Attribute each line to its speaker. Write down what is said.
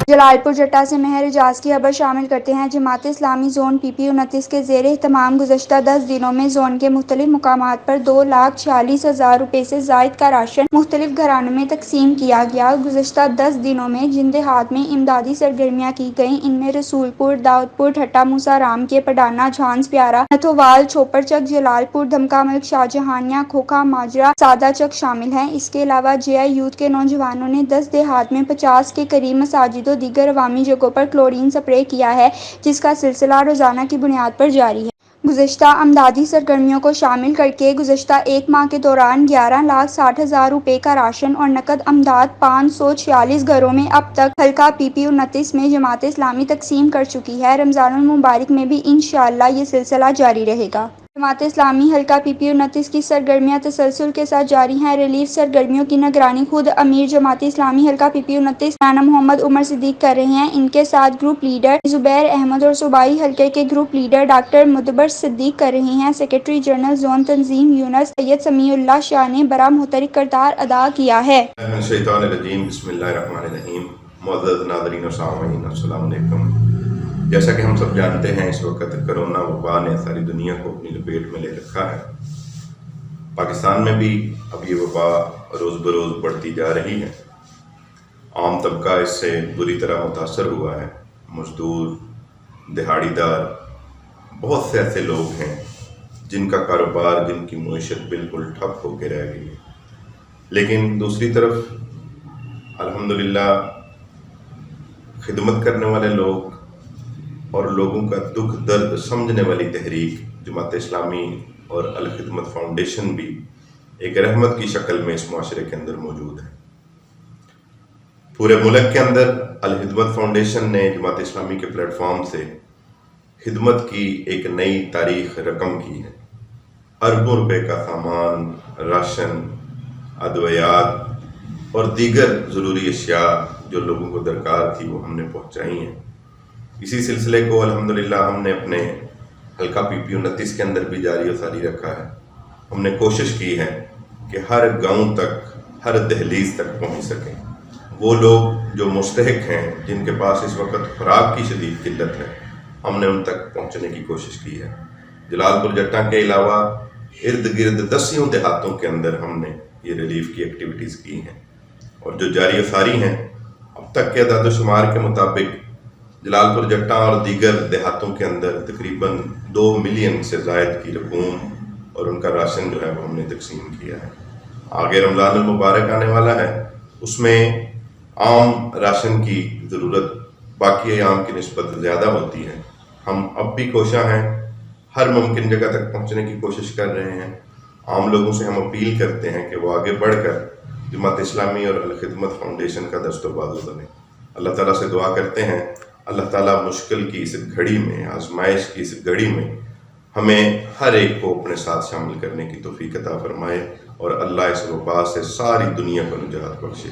Speaker 1: جلال پور جٹا سے مہر اعجاز کی خبر شامل کرتے ہیں۔ جماعت اسلامی زون پی پی 29 کے زیر اہتمام گزشتہ 10 دنوں میں زون کے مختلف مقامات پر 2,46,000 روپے سے زائد کا راشن مختلف گھرانوں میں تقسیم کیا گیا۔ گزشتہ 10 دنوں میں جن دیہات میں امدادی سرگرمیاں کی گئیں ان میں رسول پور، داؤد پور، ٹھٹا موسیٰ رام کے، پڈانا، جھانس پیارا، نتھووال، چھوپڑ چک، جلال پور، دھمکا ملک، شاہجہانیہ، کھوکھا، ماجرا، سادہ چک شامل ہیں۔ اس کے علاوہ جے آئی یوتھ کے نوجوانوں نے 10 دیہات میں 50 کے قریب مساجد و دیگر عوامی جگہوں پر کلورین سپرے کیا ہے، جس کا سلسلہ روزانہ کی بنیاد پر جاری ہے۔ گزشتہ امدادی سرگرمیوں کو شامل کرکے گزشتہ ایک ماہ کے دوران 11,60,000 روپے کا راشن اور نقد امداد 546 گھروں میں اب تک حلقہ پی پی 29 میں جماعت اسلامی تقسیم کر چکی ہے۔ رمضان المبارک میں بھی انشاءاللہ یہ سلسلہ جاری رہے گا۔ جماعت اسلامی حلقہ پی پی 29 کی سرگرمیاں تسلسل کے ساتھ جاری ہیں۔ ریلیف سرگرمیوں کی نگرانی خود امیر جماعت اسلامی حلقہ پی پی 29 مولانا محمد عمر صدیق کر رہے ہیں۔ ان کے ساتھ گروپ لیڈر زبیر احمد اور صوبائی حلقے کے گروپ لیڈر ڈاکٹر مدبر صدیق کر رہے ہیں۔ سیکریٹری جنرل زون تنظیم یونس سید سمیع اللہ شاہ نے بڑا محترک کردار ادا کیا ہے۔
Speaker 2: شیطان الرجیم، بسم اللہ الرحمن الرحیم۔ معزز ناظرین و سامعین، السلام علیکم۔ جیسا کہ ہم سب جانتے ہیں اس وقت کرونا وبا نے ساری دنیا کو اپنی لپیٹ میں لے رکھا ہے۔ پاکستان میں بھی اب یہ وبا روز بروز بڑھتی جا رہی ہے۔ عام طبقہ اس سے بری طرح متاثر ہوا ہے۔ مزدور، دہاڑی دار، بہت سے ایسے لوگ ہیں جن کا کاروبار، جن کی معیشت بالکل ٹھپ ہو کے رہ گئی ہے۔ لیکن دوسری طرف الحمدللہ خدمت کرنے والے لوگ اور لوگوں کا دکھ درد سمجھنے والی تحریک جماعت اسلامی اور الخدمت فاؤنڈیشن بھی ایک رحمت کی شکل میں اس معاشرے کے اندر موجود ہے۔ پورے ملک کے اندر الخدمت فاؤنڈیشن نے جماعت اسلامی کے پلیٹ فارم سے خدمت کی ایک نئی تاریخ رقم کی ہے۔ اربوں روپے کا سامان، راشن، ادویات اور دیگر ضروری اشیاء جو لوگوں کو درکار تھی وہ ہم نے پہنچائی ہیں۔ اسی سلسلے کو الحمدللہ ہم نے اپنے حلقہ پی پی 29 کے اندر بھی جاری و ساری رکھا ہے۔ ہم نے کوشش کی ہے کہ ہر گاؤں تک، ہر دہلیز تک پہنچ سکیں۔ وہ لوگ جو مستحق ہیں، جن کے پاس اس وقت خوراک کی شدید قلت ہے، ہم نے ان تک پہنچنے کی کوشش کی ہے۔ جلال پور جٹا کے علاوہ ارد گرد 10 دیہاتوں کے اندر ہم نے یہ ریلیف کی ایکٹیویٹیز کی ہیں، اور جو جاری و ساری ہیں۔ اب تک کے اعداد و شمار کے مطابق جلال پور جٹا اور دیگر دیہاتوں کے اندر تقریباً 2 ملین سے زائد کی رقوم اور ان کا راشن جو ہے وہ ہم نے تقسیم کیا ہے۔ آگے رمضان المبارک آنے والا ہے، اس میں عام راشن کی ضرورت باقی ایام کی نسبت زیادہ ہوتی ہے۔ ہم اب بھی کوشاں ہیں، ہر ممکن جگہ تک پہنچنے کی کوشش کر رہے ہیں۔ عام لوگوں سے ہم اپیل کرتے ہیں کہ وہ آگے بڑھ کر جماعت اسلامی اور الخدمت فاؤنڈیشن کا دست و بازو بنیں۔ اللہ تعالیٰ سے دعا کرتے ہیں اللہ تعالیٰ مشکل کی اس گھڑی میں، آزمائش کی اس گھڑی میں ہمیں ہر ایک کو اپنے ساتھ شامل کرنے کی توفیق عطا فرمائے، اور اللہ اس وبا سے ساری دنیا کو نجات بخشے۔